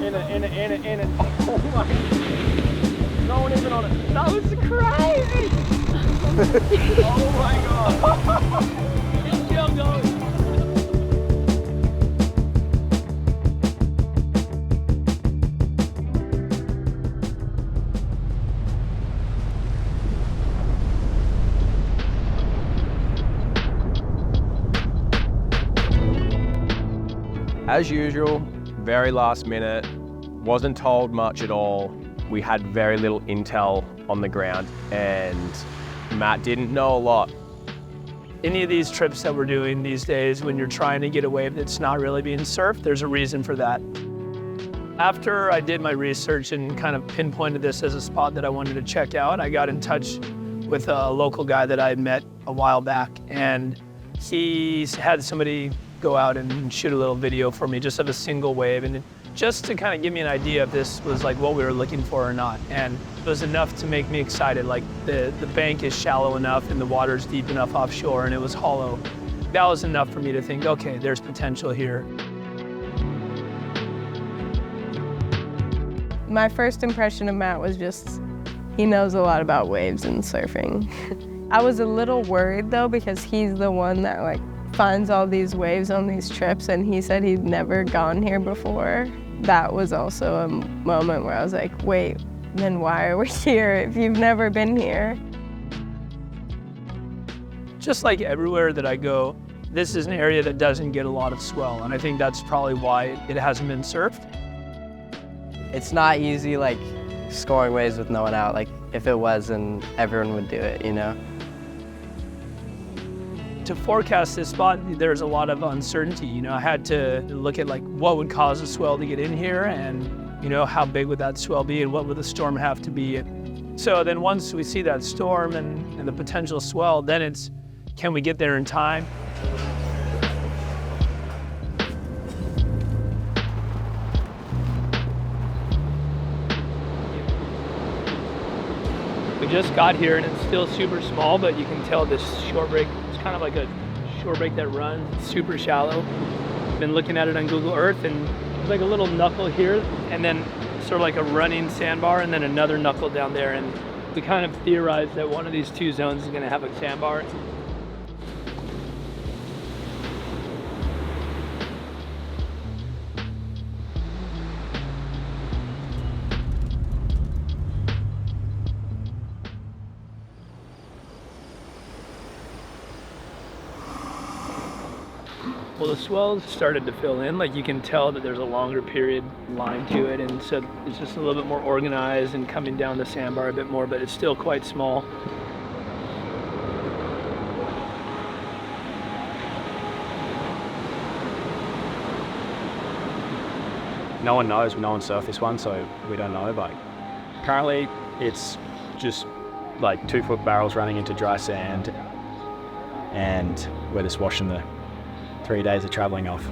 In it. Oh my. No one even on it. That was crazy. Oh my God. It's still going. As usual, very last minute, wasn't told much at all. We had very little intel on the ground and Matt didn't know a lot. Any of these trips that we're doing these days, when you're trying to get a wave that's not really being surfed, there's a reason for that. After I did my research and kind of pinpointed this as a spot that I wanted to check out, I got in touch with a local guy that I had met a while back, and he had somebody go out and shoot a little video for me just of a single wave, and just to kind of give me an idea if this was like what we were looking for or not. And it was enough to make me excited. Like the bank is shallow enough and the water's deep enough offshore and it was hollow. That was enough for me to think, okay, there's potential here. My first impression of Matt was just, he knows a lot about waves and surfing. I was a little worried though, because he's the one that like finds all these waves on these trips, and he said he'd never gone here before. That was also a moment where I was like, wait, then why are we here if you've never been here? Just like everywhere that I go, this is an area that doesn't get a lot of swell, and I think that's probably why it hasn't been surfed. It's not easy like scoring waves with no one out. Like if it was, then everyone would do it, you know? To forecast this spot, there's a lot of uncertainty. You know, I had to look at like what would cause a swell to get in here, and you know, how big would that swell be and what would the storm have to be. So then once we see that storm and the potential swell, then it's, can we get there in time? We just got here and it's still super small, but you can tell this shorebreak, it's kind of like a shorebreak that runs, it's super shallow. Been looking at it on Google Earth, and there's like a little knuckle here and then sort of like a running sandbar and then another knuckle down there. And we kind of theorized that one of these two zones is gonna have a sandbar. Well, the swells started to fill in. Like you can tell that there's a longer period line to it, and so it's just a little bit more organized and coming down the sandbar a bit more, but it's still quite small. No one knows, no one surfed this one, so we don't know, but currently it's just like 2-foot barrels running into dry sand, and we're just washing the 3 days of traveling off.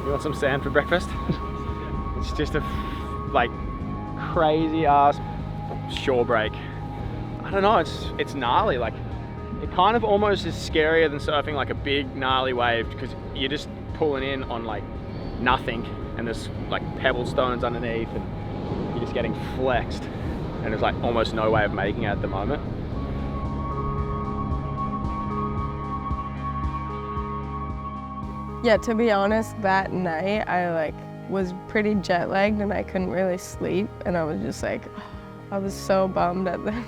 Want some sand for breakfast? It's just a like crazy ass shorebreak. I don't know, it's gnarly. Like it kind of almost is scarier than surfing like a big gnarly wave, because you're just pulling in on like nothing, and there's like pebble stones underneath, and you're just getting flexed, and there's like almost no way of making it at the moment. Yeah, to be honest, that night I was pretty jet lagged and I couldn't really sleep, and I was just like, I was so bummed at them.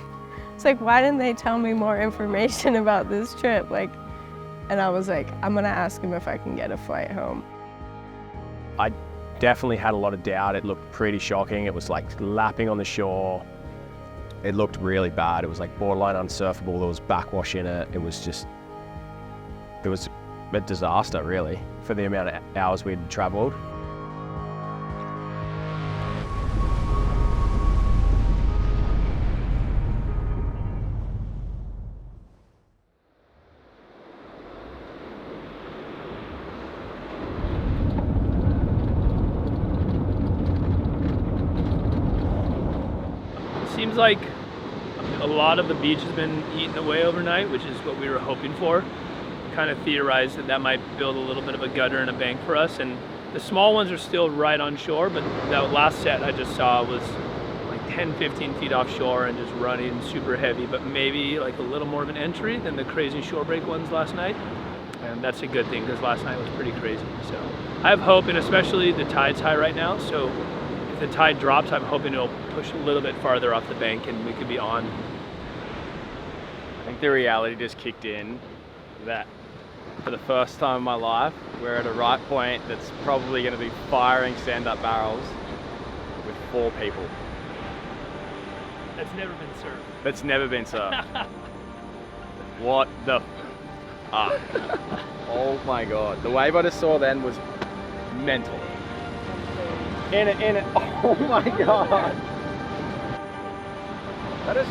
It's like, why didn't they tell me more information about this trip? And I was like, I'm gonna ask him if I can get a flight home. I definitely had a lot of doubt. It looked pretty shocking. It was like lapping on the shore. it looked really bad. It was like borderline unsurfable. There was backwash in it. It was a disaster really for the amount of hours we'd traveled. Seems like a lot of the beach has been eaten away overnight, which is what we were hoping for. Kind of theorized that might build a little bit of a gutter and a bank for us, and the small ones are still right on shore, but that last set I just saw was like 10-15 feet offshore and just running super heavy, but maybe like a little more of an entry than the crazy shorebreak ones last night, and that's a good thing because last night was pretty crazy. So I have hope, and especially the tide's high right now, so if the tide drops, I'm hoping it'll push a little bit farther off the bank and we could be on. I think the reality just kicked in that for the first time in my life, we're at a right point that's probably going to be firing stand-up barrels with 4 people. That's never been surfed. That's never been surfed. What the fuck? Oh my God. The wave I just saw then was mental. In it. Oh my God. That is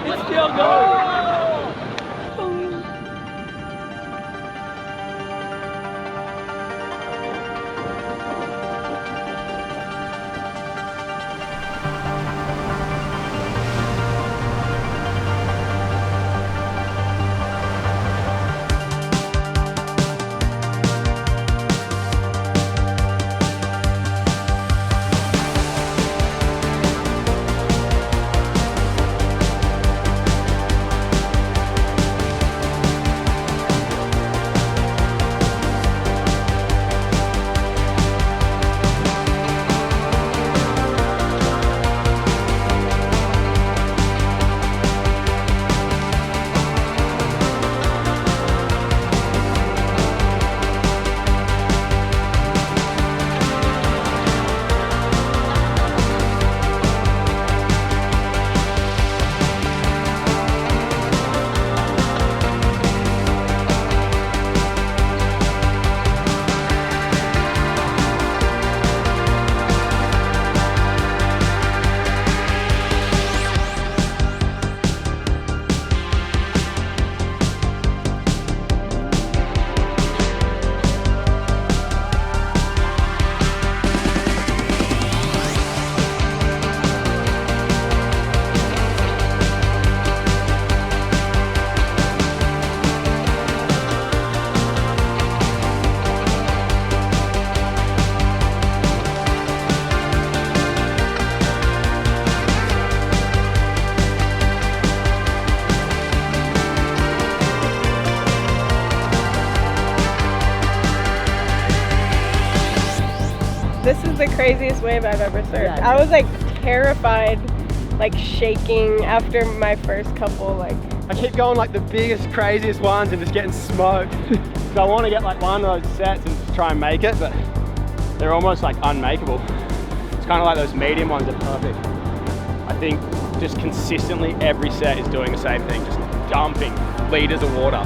It's still going. This is the craziest wave I've ever surfed. I was like terrified, like shaking after my first couple, like. I keep going like the biggest, craziest ones and just getting smoked. So I want to get like one of those sets and just try and make it, but they're almost like unmakeable. It's kind of like those medium ones are perfect. I think just consistently every set is doing the same thing, just dumping liters of water.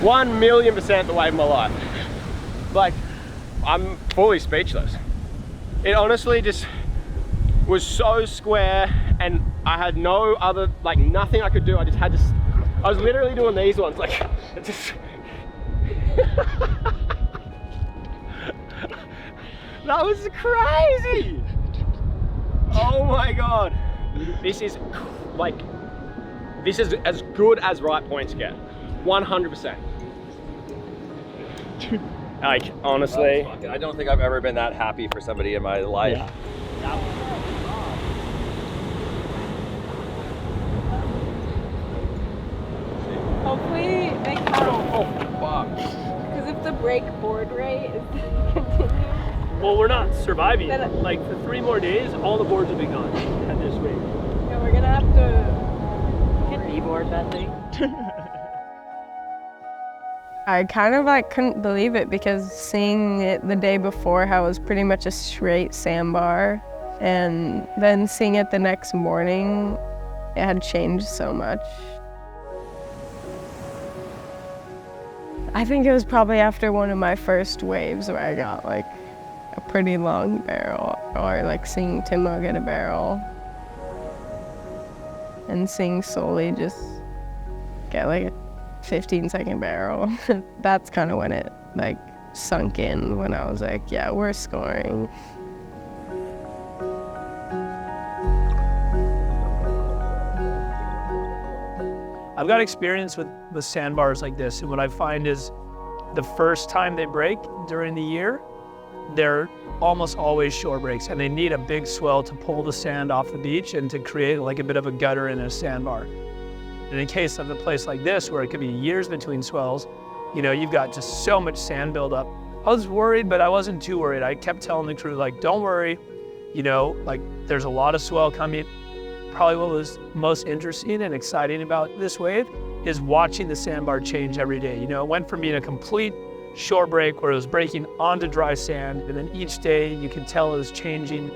1,000,000% the wave of my life. Like, I'm fully speechless. It honestly just was so square, and I had no other, like, nothing I could do. I just had to, I was literally doing these ones, like, just. That was crazy. Oh my God. This is like, this is as good as right points get. 100%. Like, honestly. I don't think I've ever been that happy for somebody in my life. Yeah. Hopefully they count. Oh, fuck. Because if the break board rate is continuing. Well, we're not surviving. Then- Like for 3 more days, all the boards will be gone at this rate. Yeah, we're gonna have to get B-board that thing. I kind of like couldn't believe it because seeing it the day before how it was pretty much a straight sandbar, and then seeing it the next morning, it had changed so much. I think it was probably after one of my first waves where I got like a pretty long barrel, or like seeing Timo get a barrel and seeing Soli just get like a 15-second barrel. That's kind of when it like sunk in, when I was like, yeah, we're scoring. I've got experience with sandbars like this, and what I find is the first time they break during the year, they're almost always shore breaks, and they need a big swell to pull the sand off the beach and to create like a bit of a gutter in a sandbar. And in case of a place like this, where it could be years between swells, you know, you've got just so much sand buildup. I was worried, but I wasn't too worried. I kept telling the crew, like, don't worry, you know, like there's a lot of swell coming. Probably what was most interesting and exciting about this wave is watching the sandbar change every day. You know, it went from being a complete shore break where it was breaking onto dry sand, and then each day you could tell it was changing,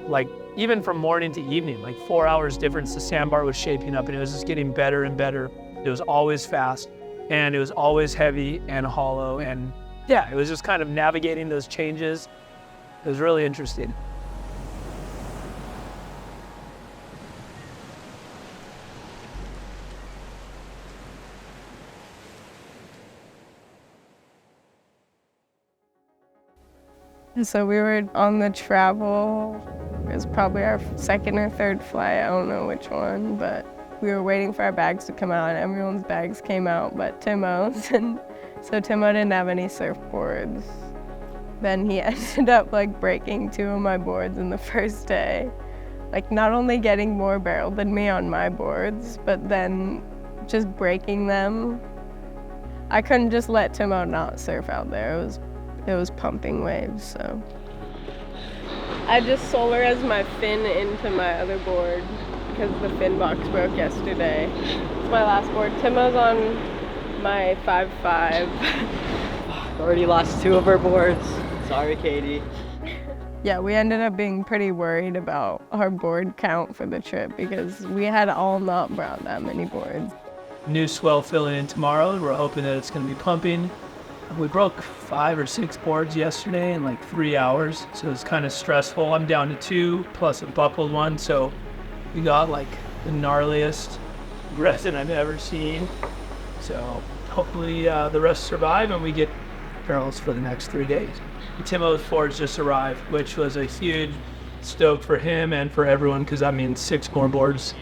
like even from morning to evening, like 4 hours difference, the sandbar was shaping up, and it was just getting better and better. It was always fast, and it was always heavy and hollow, and yeah, it was just kind of navigating those changes. It was really interesting. So we were on the travel. It was probably our second or third flight, I don't know which one, but we were waiting for our bags to come out, and everyone's bags came out but Timo's, and so Timo didn't have any surfboards. Then he ended up like breaking 2 of my boards in the first day. Like not only getting more barrel than me on my boards, but then just breaking them. I couldn't just let Timo not surf out there. It was pumping waves, so. I just solar as my fin into my other board because the fin box broke yesterday. It's my last board. Timo's on my 5.5. Already lost 2 of our boards. Sorry, Caity. Yeah, we ended up being pretty worried about our board count for the trip because we had all not brought that many boards. New swell filling in tomorrow. We're hoping that it's going to be pumping. We broke 5 or 6 boards yesterday in like 3 hours, so it's kind of stressful. I'm down to 2 plus a buckled one, so we got like the gnarliest resin I've ever seen. So hopefully the rest survive and we get barrels for the next 3 days. Timo's Fords just arrived, which was a huge stoke for him and for everyone, because I mean 6 more boards.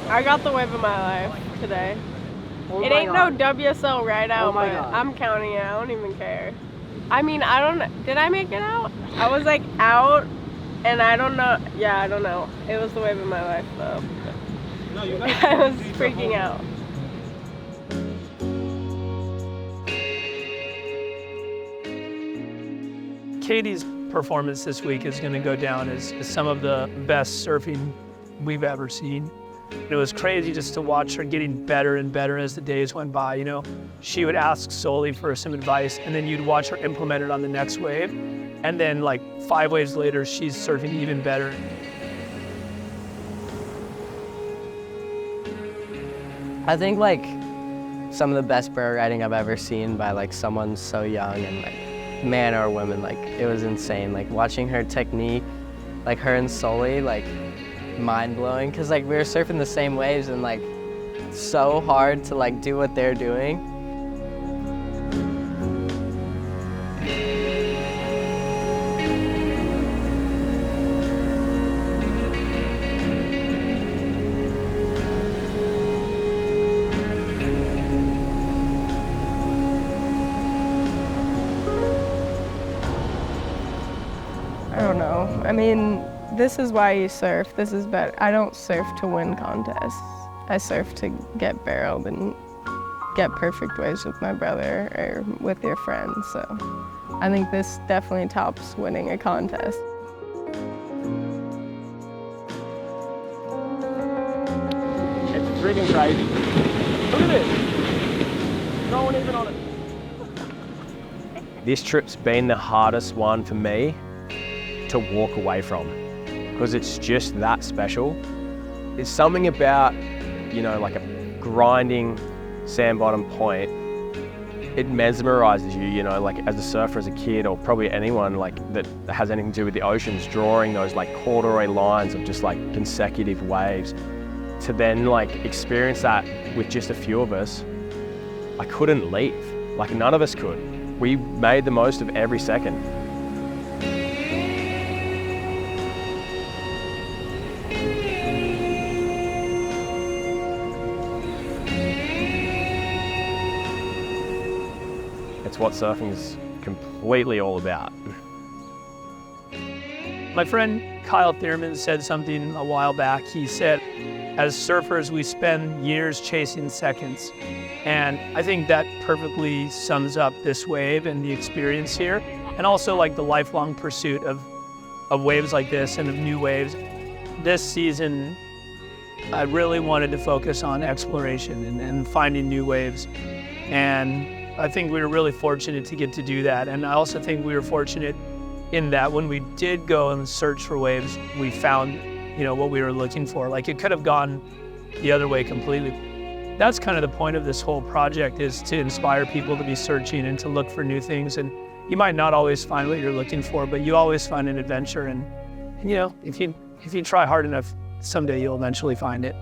I got the wave of my life today. Oh It my ain't God. no WSL right out, Oh my but God. I'm counting it. I don't even care. I mean, I don't. Did I make it out? I was like out, and I don't know. Yeah, I don't know. It was the wave of my life though. No, you I was freaking out. Caity's performance this week is going to go down as some of the best surfing we've ever seen. It was crazy just to watch her getting better and better as the days went by. You know, she would ask Soli for some advice, and then you'd watch her implement it on the next wave, and then like 5 waves later, she's surfing even better. I think like some of the best barrel riding I've ever seen by like someone so young, and like man or woman, like it was insane. Like watching her technique, like her and Soli, like mind blowing. Cause like we were surfing the same waves and like so hard to like do what they're doing. I don't know. I mean, this is why you surf. This is better. I don't surf to win contests. I surf to get barreled and get perfect waves with my brother or with your friends. So I think this definitely tops winning a contest. It's freaking crazy. Look at this. No one even on it. This trip's been the hardest one for me to walk away from, because it's just that special. There's something about, you know, like a grinding sand bottom point. It mesmerizes you, you know, like as a surfer, as a kid, or probably anyone like that has anything to do with the oceans, drawing those like corduroy lines of just like consecutive waves. To then like experience that with just a few of us, I couldn't leave. Like none of us could. We made the most of every second. It's what surfing is completely all about. My friend Kyle Thierman said something a while back. He said, as surfers, we spend years chasing seconds. And I think that perfectly sums up this wave and the experience here. And also like the lifelong pursuit of waves like this and of new waves. This season, I really wanted to focus on exploration and finding new waves. And I think we were really fortunate to get to do that. And I also think we were fortunate in that when we did go and search for waves, we found, you know, what we were looking for. Like it could have gone the other way completely. That's kind of the point of this whole project, is to inspire people to be searching and to look for new things. And you might not always find what you're looking for, but you always find an adventure. And you know, if you try hard enough, someday you'll eventually find it.